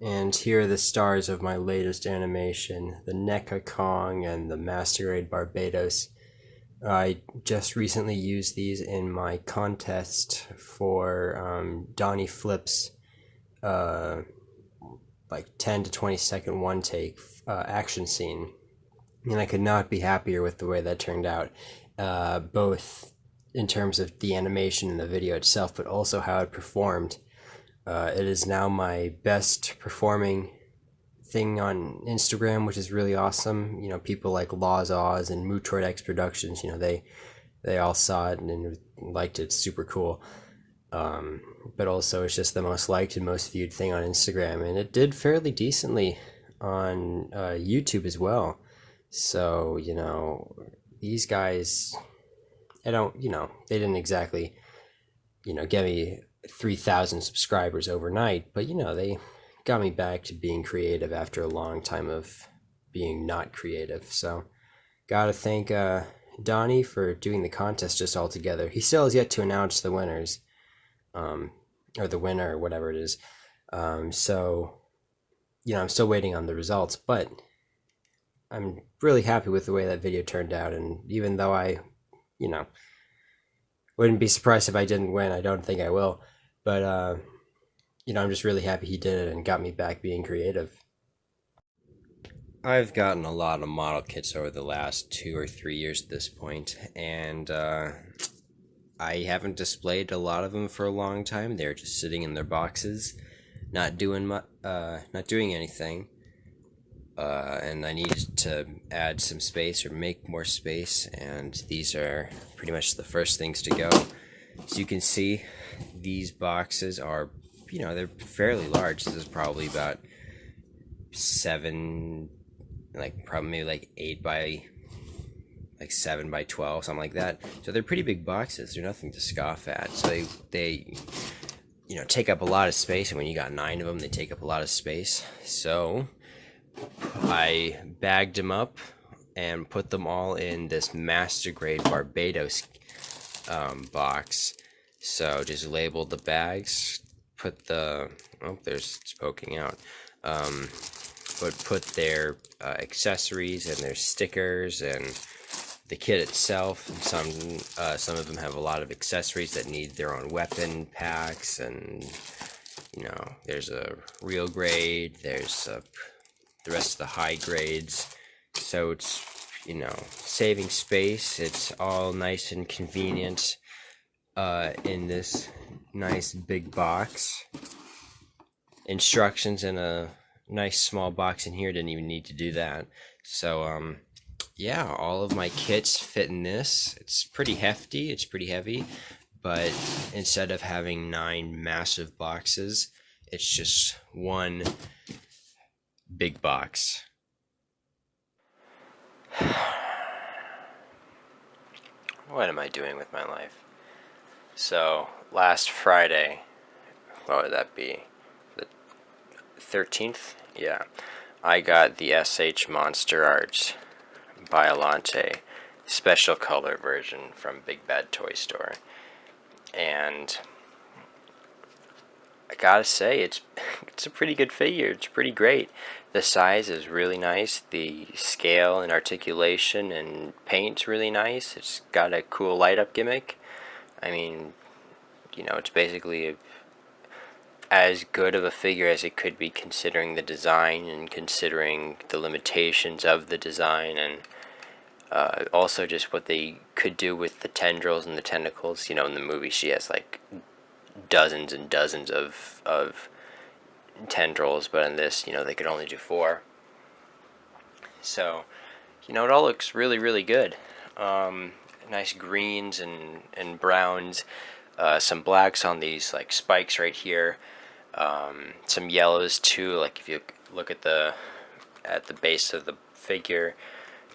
And here are the stars of my latest animation, the NECA Kong and the Masquerade Barbados. I just recently used these in my contest for Donnie Flip's uh, like 10 to 20-second one take action scene. And I could not be happier with the way that turned out, both in terms of the animation and the video itself, but also how it performed. It is now my best performing thing on Instagram, which is really awesome. You know, people like Laws Oz and Mootroid X Productions, they all saw it and liked it. It's super cool. But also, it's just the most liked and most viewed thing on Instagram, and it did fairly decently on YouTube as well. So these guys, I don't, they didn't exactly, get me 3,000 subscribers overnight, but they got me back to being creative after a long time of being not creative. So, gotta thank Donnie for doing the contest just all together. He still has yet to announce the winners, um, or the winner, or whatever it is. So, I'm still waiting on the results, but I'm really happy with the way that video turned out. And even though I, you know, wouldn't be surprised if I didn't win, I don't think I will. But, I'm just really happy he did it and got me back being creative. I've gotten a lot of model kits over the last 2 or 3 years at this point, and I haven't displayed a lot of them for a long time. They're just sitting in their boxes, not doing anything. And I needed to add some space or make more space, and these are pretty much the first things to go. So you can see these boxes are, they're fairly large. This is probably about 7, like probably maybe like 8 by like 7 by 12, something like that. So they're pretty big boxes. They're nothing to scoff at. So they take up a lot of space, and when you got 9 of them, they take up a lot of space. So I bagged them up and put them all in this master grade Barbados box. So just labeled the bags, put there's it's poking out. But put their accessories and their stickers and the kit itself. Some of them have a lot of accessories that need their own weapon packs, and there's a real grade. There's the rest of the high grades. So it's saving space. It's all nice and convenient in this nice big box. Instructions in a nice small box in here. Didn't even need to do that. So yeah, all of my kits fit in this. It's pretty hefty, it's pretty heavy, but instead of having 9 massive boxes, it's just one big box. What am I doing with my life? So last Friday, what would that be? The 13th? Yeah. I got the SH Monsterarts Biollante special color version from Big Bad Toy Store. And I gotta say, it's a pretty good figure. It's pretty great. The size is really nice. The scale and articulation and paint's really nice. It's got a cool light up gimmick. I mean, it's basically as good of a figure as it could be, considering the design and considering the limitations of the design, and also just what they could do with the tendrils and the tentacles. In the movie she has like dozens and dozens of tendrils, but in this, they could only do 4. So, it all looks really, really good. Nice greens and browns, some blacks on these like spikes right here, some yellows too. Like if you look at the base of the figure,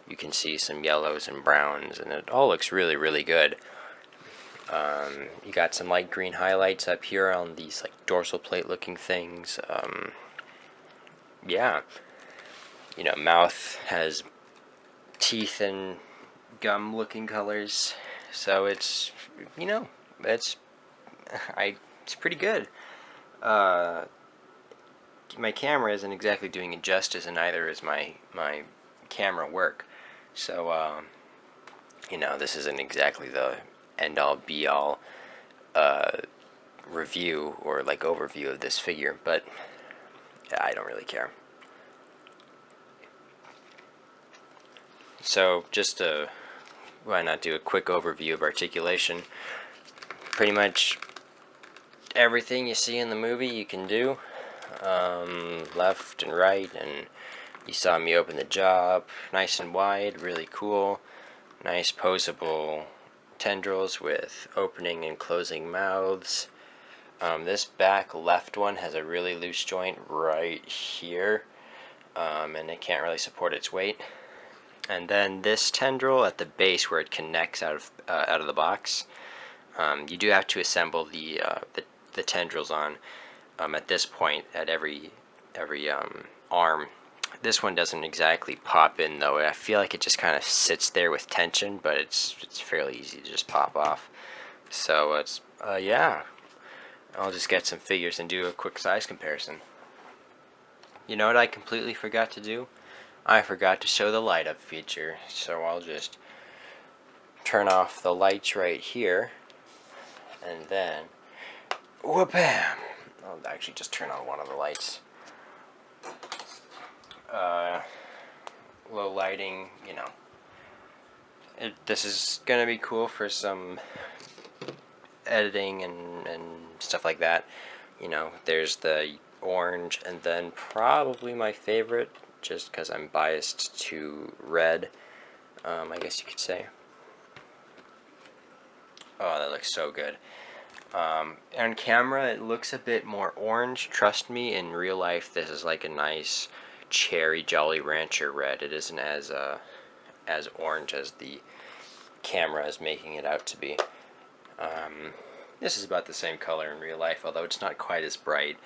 you can see some yellows and browns, and it all looks really, really good. You got some light green highlights up here on these like dorsal plate looking things. Yeah, mouth has teeth and gum looking colors, so it's it's pretty good. my camera isn't exactly doing it justice, and neither is my camera work. So this isn't exactly the end-all be-all review or like overview of this figure, but yeah, I don't really care. So just to, why not do a quick overview of articulation? Pretty much everything you see in the movie you can do, left and right, and you saw me open the jaw nice and wide, really cool, nice posable tendrils with opening and closing mouths. This back left one has a really loose joint right here, and it can't really support its weight. And then this tendril at the base where it connects out of the box, you do have to assemble the tendrils on at this point at every arm. This one doesn't exactly pop in though. I feel like it just kind of sits there with tension, but it's fairly easy to just pop off. So it's yeah, I'll just get some figures and do a quick size comparison. You know what I completely forgot to do? I forgot to show the light up feature, so I'll just turn off the lights right here, and then whoop-bam! I'll actually just turn on one of the lights. Low lighting, this is gonna be cool for some editing and stuff like that. There's the orange, and then probably my favorite, just because I'm biased to red, I guess you could say. Oh, that looks so good. On camera, it looks a bit more orange. Trust me, in real life, this is like a nice cherry Jolly Rancher red. It isn't as orange as the camera is making it out to be. This is about the same color in real life, although it's not quite as bright.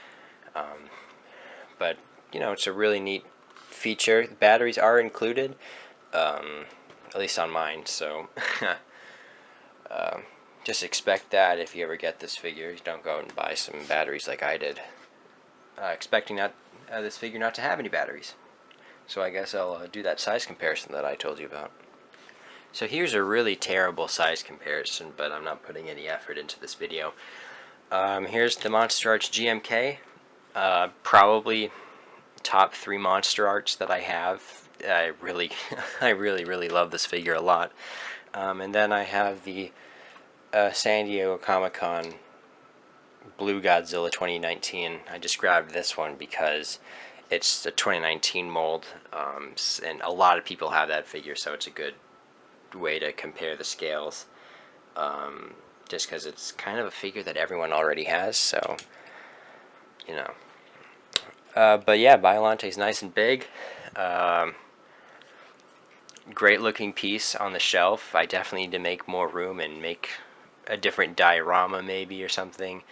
But it's a really neat feature. The batteries are included, at least on mine, so just expect that if you ever get this figure. Don't go out and buy some batteries like I did, expecting this figure not to have any batteries. So I guess I'll do that size comparison that I told you about. So here's a really terrible size comparison, but I'm not putting any effort into this video. Here's the Monsterarts GMK, probably top 3 Monsterarts that I have. I really love this figure a lot. And then I have the San Diego Comic-Con Blue Godzilla 2019. I just grabbed this one because it's the 2019 mold, and a lot of people have that figure, so it's a good way to compare the scales, just because it's kind of a figure that everyone already has, so but yeah, Biollante is nice and big. Great looking piece on the shelf. I definitely need to make more room and make a different diorama maybe or something,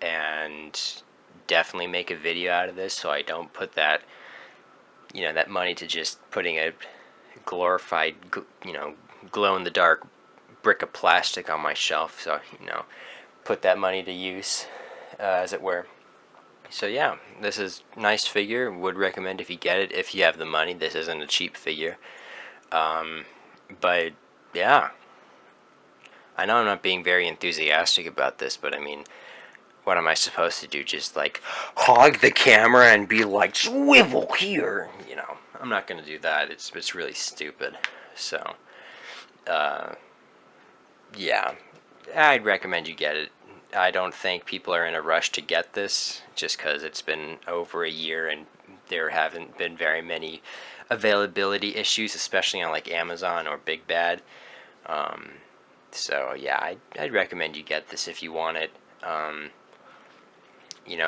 and definitely make a video out of this so I don't put that that money to just putting a glorified glow in the dark brick of plastic on my shelf. So put that money to use, as it were. So yeah, this is a nice figure. Would recommend if you get it, if you have the money. This isn't a cheap figure, but yeah, I know I'm not being very enthusiastic about this, but I mean, what am I supposed to do? Just like hog the camera and be like, swivel here? I'm not gonna do that. It's really stupid. So yeah, I'd recommend you get it. I don't think people are in a rush to get this, just because it's been over a year and there haven't been very many availability issues, especially on like Amazon or Big Bad. So yeah, I'd recommend you get this if you want it.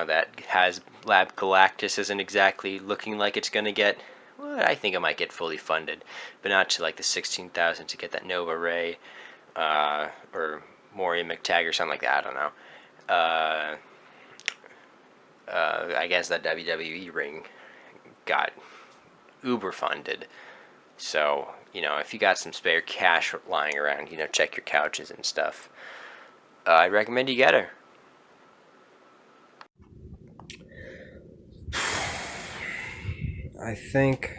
That HasLab Galactus isn't exactly looking like it's gonna get. Well, I think it might get fully funded, but not to like the 16,000 to get that Nova Ray, or Maury McTagg or something like that. I don't know. I guess that WWE ring got uber funded. So if you got some spare cash lying around, check your couches and stuff. I recommend you get her. I think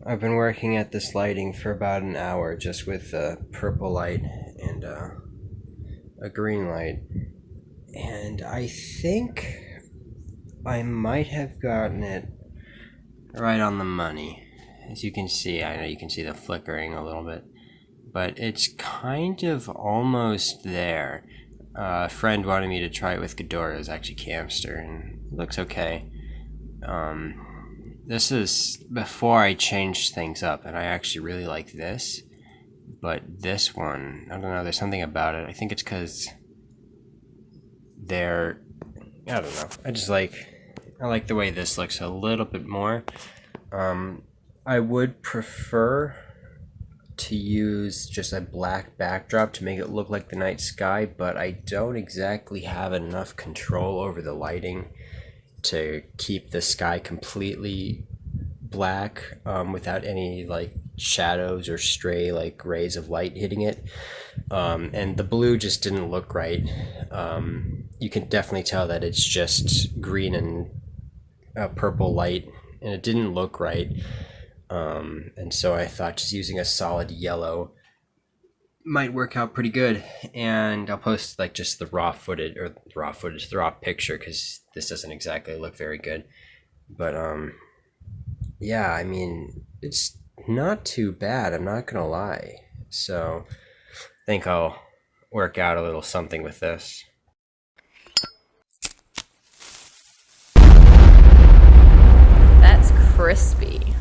I've been working at this lighting for about an hour just with a purple light and a green light. And I think I might have gotten it right on the money. As you can see, I know you can see the flickering a little bit, but it's kind of almost there. A friend wanted me to try it with Ghidorah. It was actually Camster, and it looks okay. This is before I changed things up, and I actually really like this. But this one, I don't know, there's something about it. I think it's because I don't know. I like the way this looks a little bit more. I would prefer to use just a black backdrop to make it look like the night sky, but I don't exactly have enough control over the lighting to keep the sky completely black without any like shadows or stray like rays of light hitting it. And the blue just didn't look right. You can definitely tell that it's just green and purple light, and it didn't look right. And so I thought just using a solid yellow might work out pretty good. And I'll post like just the raw picture, because this doesn't exactly look very good. But yeah, I mean, it's not too bad, I'm not gonna lie. So I think I'll work out a little something with this. That's crispy.